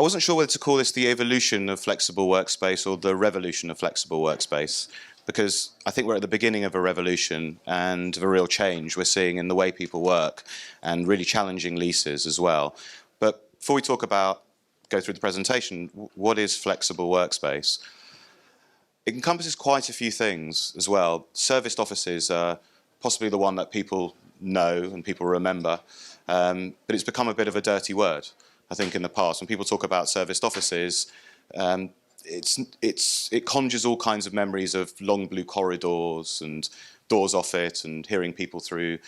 I wasn't sure whether to call this the evolution of flexible workspace or the revolution of flexible workspace, because I think we're at the beginning of a revolution and of a real change we're seeing in the way people work, and really challenging leases as well. But before we go through the presentation, what is flexible workspace? It encompasses quite a few things as well. Serviced offices are possibly the one that people know and people remember, but it's become a bit of a dirty word, I think, in the past. When people talk about serviced offices, it conjures all kinds of memories of long blue corridors and doors off it, and hearing people through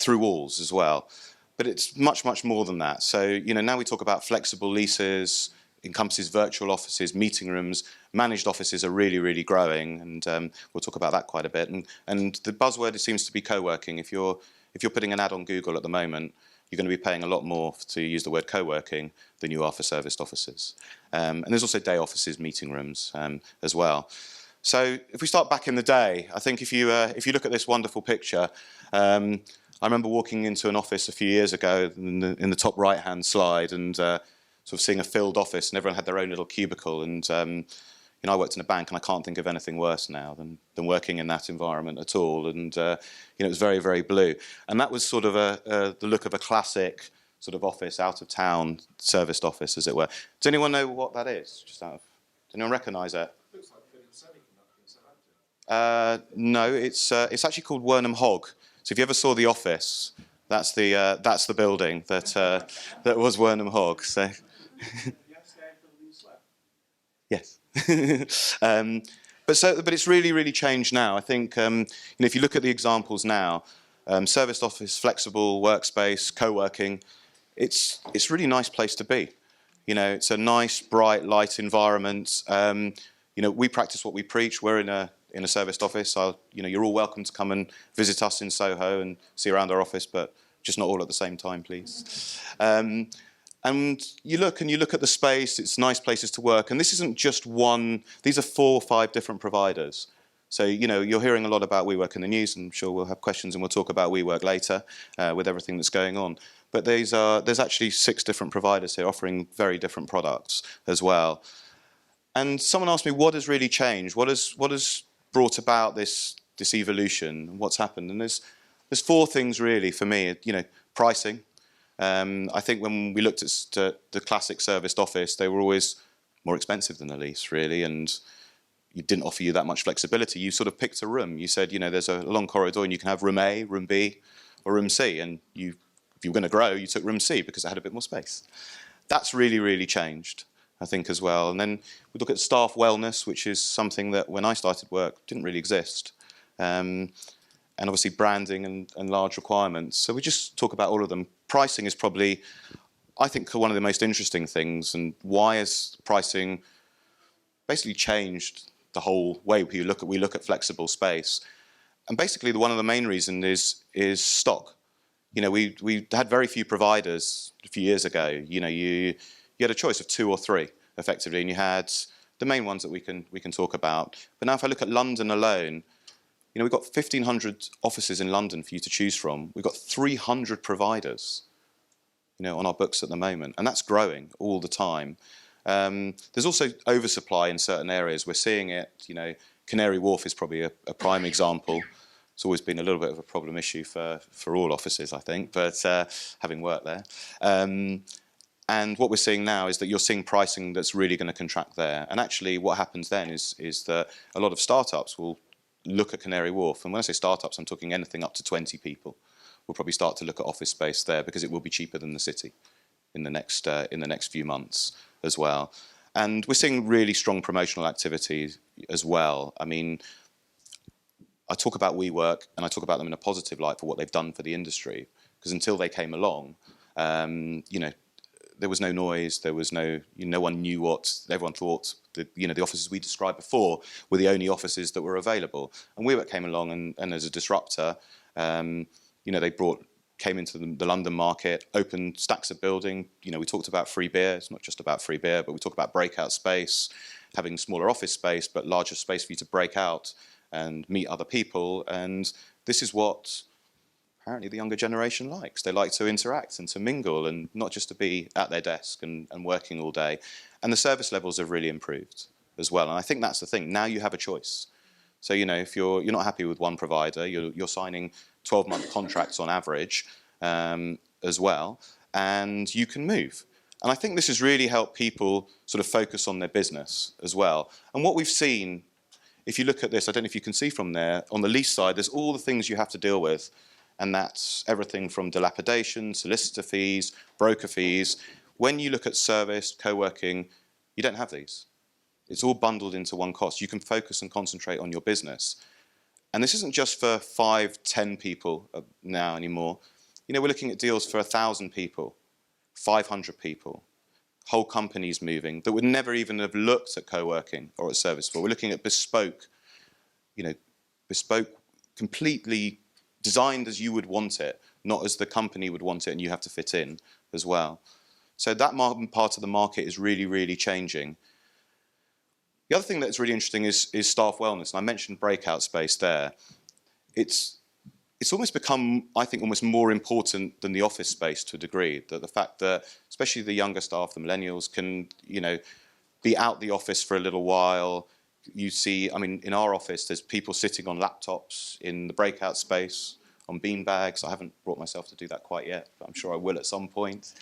walls as well. But it's much, much more than that. So, now we talk about flexible leases, encompasses virtual offices, meeting rooms. Managed offices are really, really growing, and we'll talk about that quite a bit. And the buzzword seems to be co-working. If you're putting an ad on Google at the moment, you're going to be paying a lot more to use the word co-working than you are for serviced offices. And there's also day offices, meeting rooms as well. So if we start back in the day, I think if you look at this wonderful picture, I remember walking into an office a few years ago in the top right-hand slide, and sort of seeing a filled office, and everyone had their own little cubicle. And I worked in a bank, and I can't think of anything worse now than working in that environment at all. And it was very, very blue. And that was sort of the look of a classic sort of office, out of town, serviced office, as it were. Does anyone know what that is? Does anyone recognise it? Looks like fitting semiconductors in Southampton. No, it's actually called Wernham Hogg. So if you ever saw The Office, that's the building that was Wernham Hogg. So yes. But it's really, really changed now. I think if you look at the examples now, serviced office, flexible workspace, co-working, it's a really nice place to be. It's a nice, bright, light environment. We practice what we preach. We're in a serviced office. You're all welcome to come and visit us in Soho and see around our office, but just not all at the same time, please. And you look at the space. It's nice places to work. And this isn't just one. These are 4 or 5 different providers. So, you're hearing a lot about WeWork in the news. I'm sure we'll have questions and we'll talk about WeWork later with everything that's going on. But there's actually 6 different providers here offering very different products as well. And someone asked me, what has really changed? What has brought about this evolution? What's happened? And there's 4 things really for me. Pricing. I think when we looked at the classic serviced office, they were always more expensive than a lease, really, and it didn't offer you that much flexibility. You sort of picked a room. You said, there's a long corridor, and you can have room A, room B, or room C. And if you were going to grow, you took room C because it had a bit more space. That's really, really changed, I think, as well. And then we look at staff wellness, which is something that when I started work didn't really exist. And obviously branding and large requirements. So we just talk about all of them. Pricing is probably, I think, one of the most interesting things. And why has pricing basically changed the whole way we look at flexible space? And basically, one of the main reasons is stock. We had very few providers a few years ago. You had a choice of 2 or 3 effectively, and you had the main ones that we can talk about. But now, if I look at London alone, we've got 1,500 offices in London for you to choose from. We've got 300 providers, on our books at the moment, and that's growing all the time. There's also oversupply in certain areas. We're seeing it. Canary Wharf is probably a prime example. It's always been a little bit of a problem issue for all offices, I think, but having worked there. And what we're seeing now is that you're seeing pricing that's really going to contract there. And actually, what happens then is that a lot of startups will look at Canary Wharf, and when I say startups, I'm talking anything up to 20 people. We'll probably start to look at office space there because it will be cheaper than the city in the next few months as well. And we're seeing really strong promotional activity as well. I mean, I talk about WeWork and I talk about them in a positive light for what they've done for the industry, because until they came along, there was no noise, there was no one knew what everyone thought. The offices we described before were the only offices that were available. And WeWork came along and as a disruptor, they came into the London market, opened stacks of building. We talked about free beer. It's not just about free beer, but we talk about breakout space, having smaller office space, but larger space for you to break out and meet other people. And this is what apparently the younger generation likes. They like to interact and to mingle and not just to be at their desk and working all day. And the service levels have really improved as well. And I think that's the thing. Now you have a choice. So, if you're not happy with one provider, you're signing 12-month contracts on average as well, and you can move. And I think this has really helped people sort of focus on their business as well. And what we've seen, if you look at this, I don't know if you can see from there, on the lease side, there's all the things you have to deal with. And that's everything from dilapidation, solicitor fees, broker fees. When you look at service, co-working, you don't have these. It's all bundled into one cost. You can focus and concentrate on your business. And this isn't just for 5, 10 people now anymore. We're looking at deals for 1,000 people, 500 people, whole companies moving that would never even have looked at co-working or at service before. We're looking at bespoke, bespoke, completely designed as you would want it, not as the company would want it, and you have to fit in as well. So that part of the market is really, really changing. The other thing that's really interesting is staff wellness, and I mentioned breakout space there. It's almost become, I think, almost more important than the office space to a degree. That the fact that, especially the younger staff, the millennials, can be out the office for a little while. You see, in our office, there's people sitting on laptops in the breakout space, on beanbags. I haven't brought myself to do that quite yet, but I'm sure I will at some point.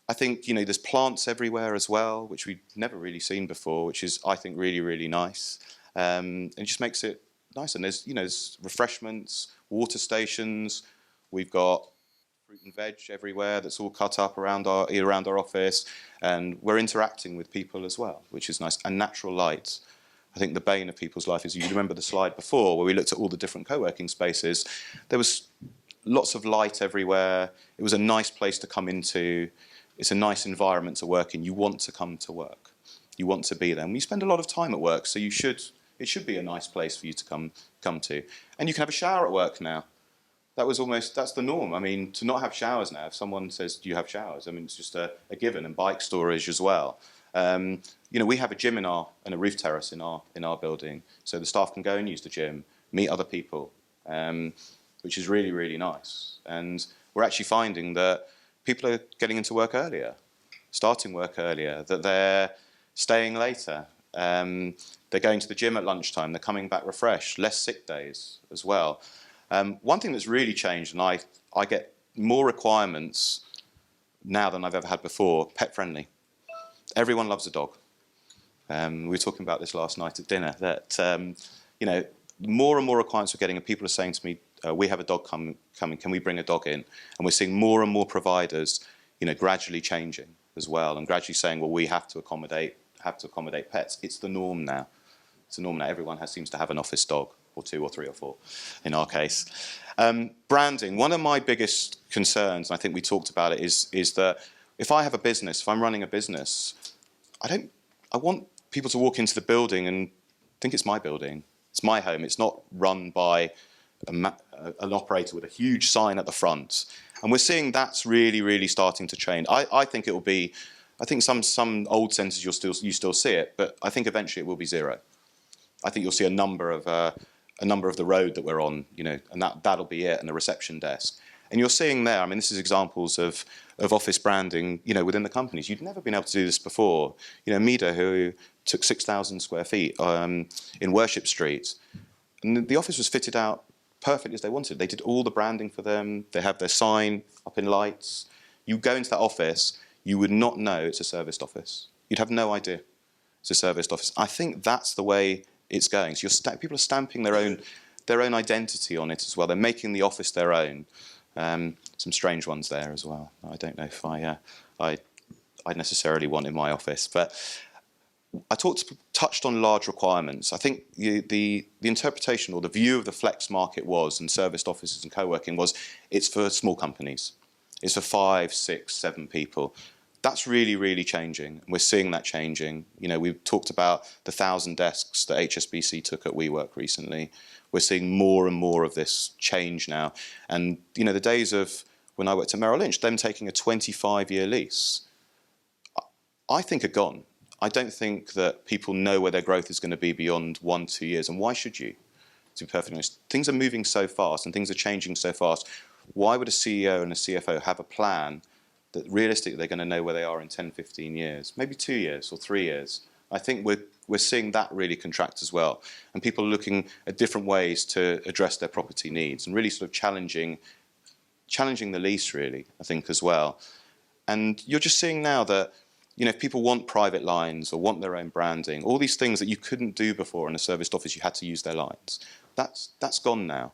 I think, there's plants everywhere as well, which we've never really seen before, which is, I think, really, really nice. And it just makes it nice. And there's refreshments, water stations. We've got fruit and veg everywhere that's all cut up around our office. And we're interacting with people as well, which is nice. And natural light. I think the bane of people's life is, you remember the slide before where we looked at all the different co-working spaces. There was lots of light everywhere. It was a nice place to come into. It's a nice environment to work in. You want to come to work. You want to be there. And you spend a lot of time at work, so it should be a nice place for you to come to. And you can have a shower at work now. That's the norm. To not have showers now, if someone says, do you have showers? It's just a given, and bike storage as well. We have a gym and a roof terrace in our building, so the staff can go and use the gym, meet other people, which is really, really nice. And we're actually finding that people are getting into work earlier, starting work earlier, that they're staying later. They're going to the gym at lunchtime, they're coming back refreshed, less sick days as well. One thing that's really changed, and I get more requirements now than I've ever had before, pet friendly. Everyone loves a dog. We were talking about this last night at dinner, that more and more requirements we're getting, and people are saying to me, we have a dog coming, can we bring a dog in? And we're seeing more and more providers gradually changing as well, and gradually saying, well, we have to accommodate pets. It's the norm now. It's the norm now. Everyone seems to have an office dog, or 2 or 3 or 4 in our case. Branding. One of my biggest concerns, and I think we talked about it, is that if I have a business, if I'm running a business, I want people to walk into the building and think it's my building. It's my home. It's not run by an operator with a huge sign at the front. And we're seeing that's really, really starting to change. I think it will be, I think some old centres you still see it, but I think eventually it will be zero. I think you'll see a number of the road that we're on, and that'll be it, and the reception desk. And you're seeing there, this is examples of office branding, within the companies. You'd never been able to do this before. EMEA, who took 6,000 square feet in Worship Street, and the office was fitted out perfectly as they wanted. They did all the branding for them. They have their sign up in lights. You go into that office, you would not know it's a serviced office. You'd have no idea it's a serviced office. I think that's the way it's going. So people are stamping their own identity on it as well. They're making the office their own. Some strange ones there as well. I don't know if I necessarily want in my office, but I touched on large requirements. I think the interpretation or the view of the flex market was, and serviced offices and co-working was, it's for small companies. It's for 5, 6, 7 people. That's really, really changing. We're seeing that changing. We've talked about the 1,000 desks that HSBC took at WeWork recently. We're seeing more and more of this change now. And, the days of when I worked at Merrill Lynch, them taking a 25-year lease, I think are gone. I don't think that people know where their growth is going to be beyond 1, 2 years. And why should you? to be perfectly honest. Things are moving so fast and things are changing so fast. Why would a CEO and a CFO have a plan that realistically they're going to know where they are in 10, 15 years, maybe 2 years or 3 years? I think we're seeing that really contract as well. And people are looking at different ways to address their property needs and really sort of challenging the lease, really, I think, as well. And you're just seeing now that, if people want private lines or want their own branding, all these things that you couldn't do before in a serviced office, you had to use their lines. That's gone now.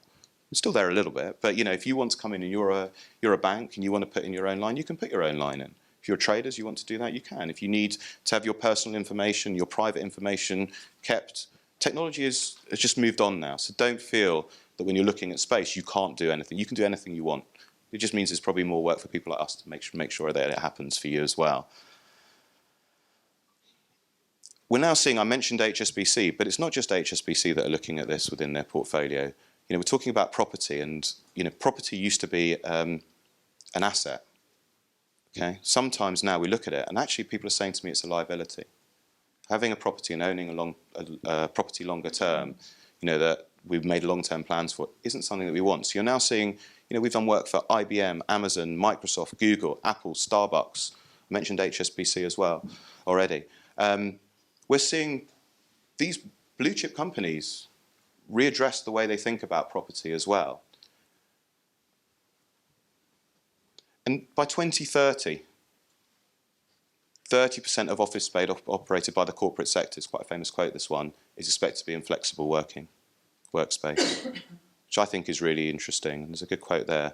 It's still there a little bit, but if you want to come in and you're a bank and you want to put in your own line, you can put your own line in. If you're traders, you want to do that, you can. If you need to have your personal information, your private information kept, technology has just moved on now. So don't feel that when you're looking at space, you can't do anything. You can do anything you want. It just means there's probably more work for people like us to make sure that it happens for you as well. We're now seeing, I mentioned HSBC, but it's not just HSBC that are looking at this within their portfolio. We're talking about property, and property used to be an asset. Okay, sometimes now we look at it, and actually people are saying to me it's a liability. Having a property and owning a property longer term, that we've made long-term plans for, isn't something that we want. So you're now seeing, we've done work for IBM, Amazon, Microsoft, Google, Apple, Starbucks. I mentioned HSBC as well already. We're seeing these blue chip companies readdress the way they think about property as well. And by 2030, 30% of office space operated by the corporate sector, it's quite a famous quote, this one, is expected to be in flexible workspace, which I think is really interesting. And there's a good quote there.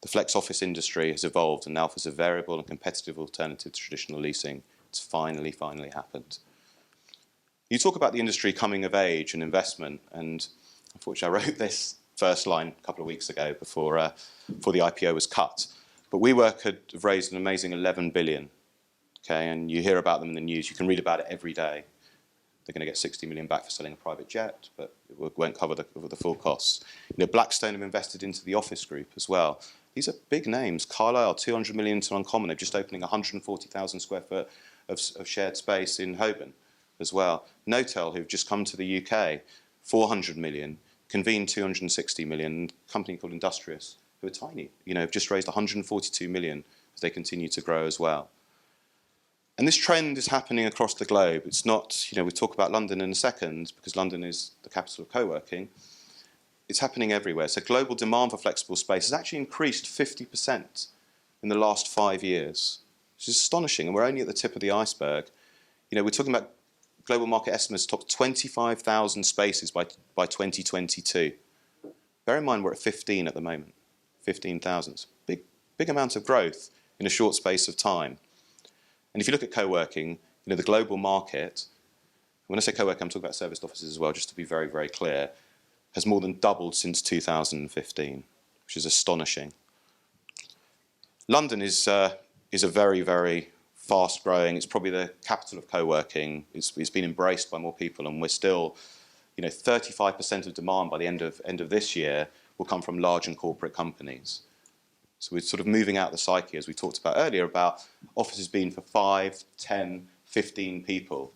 The flex office industry has evolved and now offers a variable and competitive alternative to traditional leasing. It's finally happened. You talk about the industry coming of age and investment, and unfortunately I wrote this first line a couple of weeks ago before the IPO was cut. But WeWork had raised an amazing 11 billion, okay, and you hear about them in the news. You can read about it every day. They're going to get 60 million back for selling a private jet, but it won't cover the full costs. Blackstone have invested into the office group as well. These are big names. Carlisle, 200 million into Uncommon. They're just opening 140,000 square foot of shared space in Holborn as well. Notel, who've just come to the UK, 400 million. Convene, 260 million. A company called Industrious, who are tiny, have just raised 142 million as they continue to grow as well. And this trend is happening across the globe. It's not, we'll talk about London in a second, because London is the capital of co-working. It's happening everywhere. So global demand for flexible space has actually increased 50% in the last 5 years, which is astonishing, and we're only at the tip of the iceberg. We're talking about global market estimates top 25,000 spaces by 2022. Bear in mind we're at 15 at the moment, 15,000. Big amount of growth in a short space of time. And if you look at co-working, the global market, when I say co-working, I'm talking about serviced offices as well, just to be very, very clear, has more than doubled since 2015, which is astonishing. London is a very, very fast-growing. It's probably the capital of co-working. It's been embraced by more people, and we're still, 35% of demand by the end of this year will come from large and corporate companies. So we're sort of moving out the psyche, as we talked about earlier, about offices being for 5, 10, 15 people.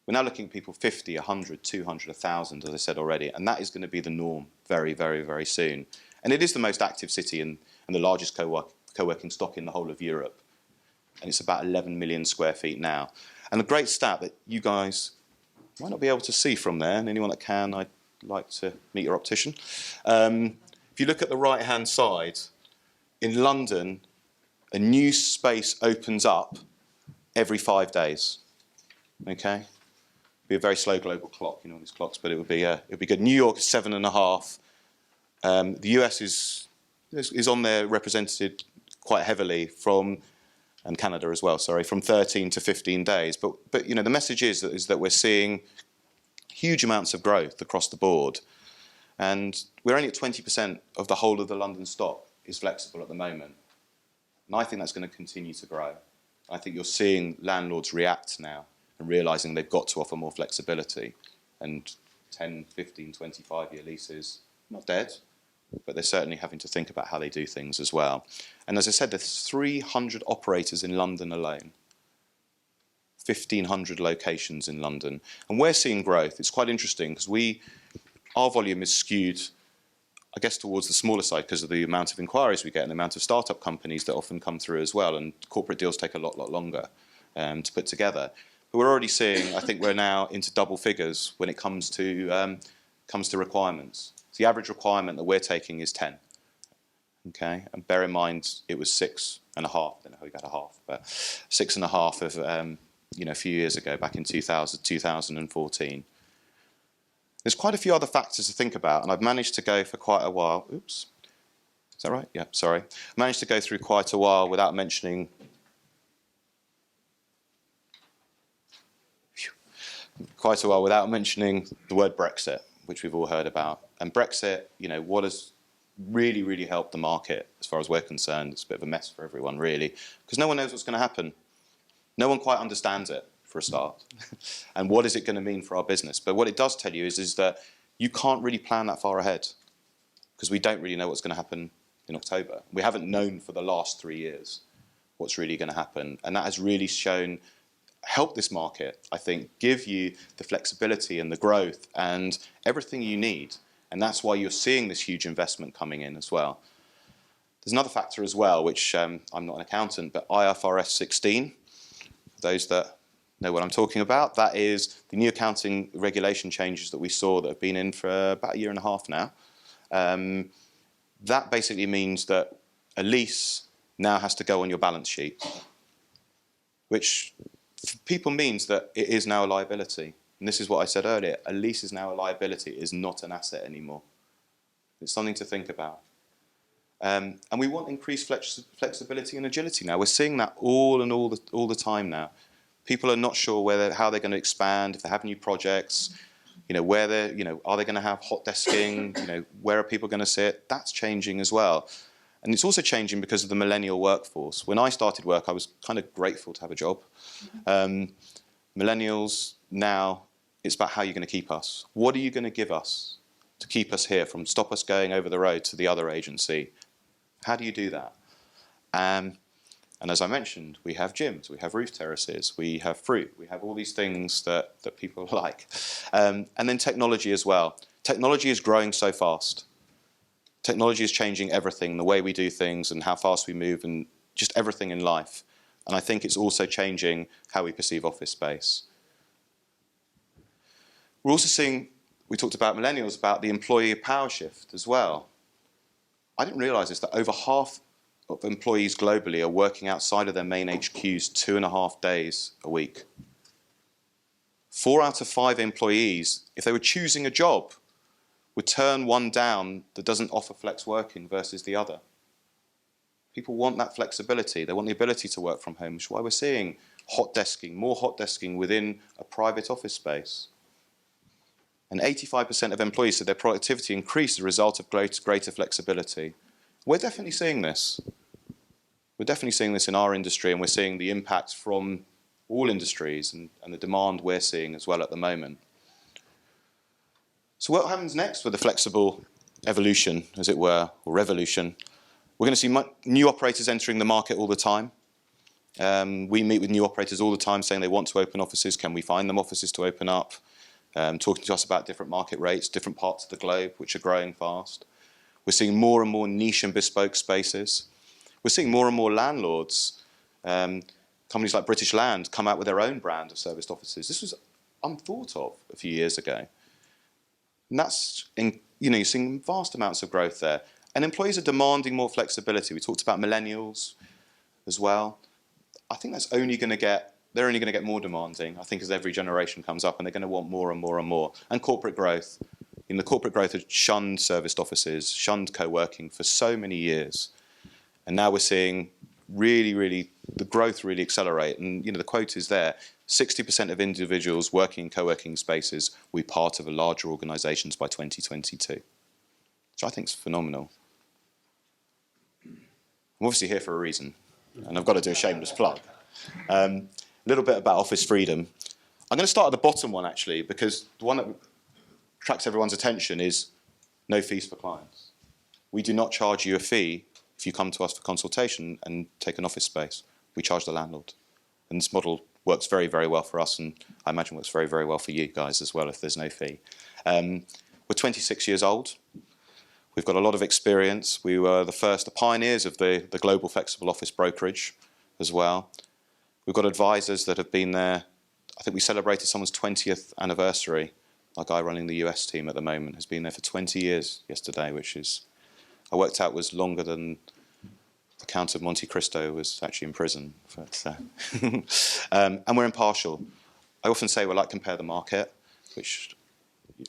We're now looking at people 50, 100, 200, 1,000, as I said already, and that is going to be the norm very, very, very soon. And it is the most active city and the largest co-working stock in the whole of Europe. And it's about 11 million square feet now. And a great stat that you guys might not be able to see from there, and anyone that can, I'd like to meet your optician. If you look at the right-hand side, in London, a new space opens up every 5 days. Okay? It'd be a very slow global clock, all these clocks, but it would be good. New York is 7.5. The US is on there represented quite heavily and Canada as well, sorry, from 13 to 15 days. But the message is that we're seeing huge amounts of growth across the board. And we're only at 20% of the whole of the London stock is flexible at the moment. And I think that's going to continue to grow. I think you're seeing landlords react now and realising they've got to offer more flexibility. And 10, 15, 25-year leases, not dead, but they're certainly having to think about how they do things as well. And as I said, there's 300 operators in London alone. 1,500 locations in London. And we're seeing growth. It's quite interesting because our volume is skewed, I guess, towards the smaller side because of the amount of inquiries we get and the amount of startup companies that often come through as well, and corporate deals take a lot longer to put together. But we're already seeing, I think we're now into double figures when it comes to requirements. So the average requirement that we're taking is 10. Okay, and bear in mind it was 6.5. I don't know how we got a half, but 6.5 of a few years ago, back in 2014. There's quite a few other factors to think about, and I've managed to go for quite a while. Oops, is that right? Yeah, sorry. Managed to go through quite a while without mentioning. Quite a while without mentioning the word Brexit, which we've all heard about. And Brexit, what has really helped the market, as far as we're concerned. It's a bit of a mess for everyone, really, because no one knows what's going to happen. No one quite understands it, for a start. And what is it going to mean for our business? But what it does tell you is that you can't really plan that far ahead, because we don't really know what's going to happen in October. We haven't known for the last 3 years what's really going to happen. And that has really helped this market, I think, give you the flexibility and the growth and everything you need. And that's why you're seeing this huge investment coming in as well. There's another factor as well, which I'm not an accountant, but IFRS 16, for those that know what I'm talking about, that is the new accounting regulation changes that we saw that have been in for about 1.5 years now. That basically means that a lease now has to go on your balance sheet, which for people means that it is now a liability. And this is what I said earlier, a lease is now a liability, it is not an asset anymore. It's something to think about. And we want increased flexibility and agility now. We're seeing that all the time now. People are not sure how they're going to expand, if they have new projects, where they're, are they going to have hot desking, where are people going to sit? That's changing as well. And it's also changing because of the millennial workforce. When I started work, I was kind of grateful to have a job. Millennials, now, it's about how you're going to keep us. What are you going to give us to keep us here, from stop us going over the road to the other agency? How do you do that? And as I mentioned, we have gyms, we have roof terraces, we have fruit, we have all these things that people like. And then technology as well. Technology is growing so fast. Technology is changing everything, the way we do things and how fast we move and just everything in life. And I think it's also changing how we perceive office space. We're also seeing, we talked about millennials, about the employee power shift as well. I didn't realise this, that over half of employees globally are working outside of their main HQs 2.5 days a week. 4 out of 5 employees, if they were choosing a job, would turn one down that doesn't offer flex working versus the other. People want that flexibility. They want the ability to work from home, which is why we're seeing hot desking, more hot desking within a private office space. And 85% of employees said their productivity increased as a result of greater flexibility. We're definitely seeing this. We're definitely seeing this in our industry, and we're seeing the impact from all industries and the demand we're seeing as well at the moment. So what happens next with the flexible evolution, as it were, or revolution? We're going to see new operators entering the market all the time. We meet with new operators all the time saying they want to open offices. Can we find them offices to open up? Talking to us about different market rates, different parts of the globe which are growing fast. We're seeing more and more niche and bespoke spaces. We're seeing more and more landlords, companies like British Land, come out with their own brand of serviced offices. This was unthought of a few years ago. And that's, you're seeing vast amounts of growth there. And employees are demanding more flexibility. We talked about millennials as well. I think that's they're only going to get more demanding, I think, as every generation comes up, and they're going to want more and more and more. And corporate growth. The corporate growth has shunned serviced offices, shunned co-working for so many years. And now we're seeing really, the growth really accelerate. And, the quote is there, 60% of individuals working in co-working spaces will be part of a larger organisations by 2022, which I think is phenomenal. I'm obviously here for a reason, and I've got to do a shameless plug. A little bit about office freedom. I'm going to start at the bottom one, actually, because the one that attracts everyone's attention is no fees for clients. We do not charge you a fee if you come to us for consultation and take an office space. We charge the landlord. And this model works very, very well for us, and I imagine works very, very well for you guys as well if there's no fee. We're 26 years old. We've got a lot of experience. We were the pioneers of the global flexible office brokerage as well. We've got advisors that have been there. I think we celebrated someone's 20th anniversary. Our guy running the US team at the moment has been there for 20 years yesterday, which is, I worked out, was longer than the Count of Monte Cristo was actually in prison. But, and we're impartial. I often say we're like Compare the Market, which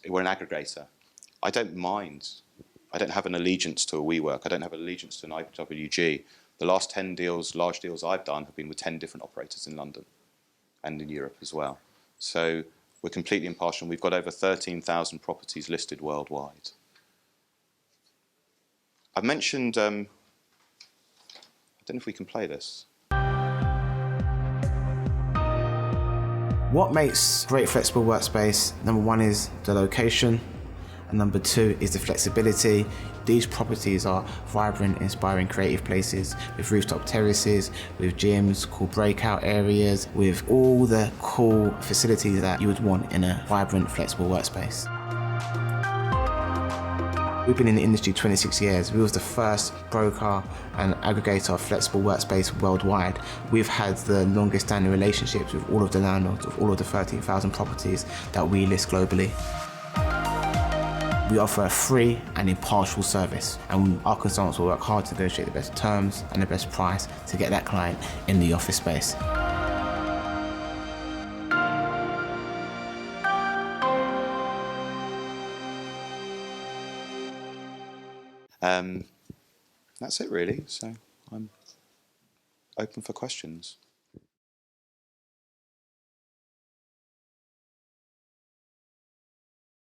we're an aggregator. I don't mind. I don't have an allegiance to a WeWork. I don't have an allegiance to an IWG. The last 10 deals, large deals I've done have been with 10 different operators in London and in Europe as well. So we're completely impartial. We've got over 13,000 properties listed worldwide. I've mentioned, I don't know if we can play this. What makes great flexible workspace? Number one is the location, and number two is the flexibility. These properties are vibrant, inspiring, creative places with rooftop terraces, with gyms, cool breakout areas, with all the cool facilities that you would want in a vibrant, flexible workspace. We've been in the industry 26 years. We was the first broker and aggregator of flexible workspace worldwide. We've had the longest standing relationships with all of the landlords of all of the 13,000 properties that we list globally. We offer a free and impartial service, and our consultants will work hard to negotiate the best terms and the best price to get that client in the office space. That's it really, so I'm open for questions.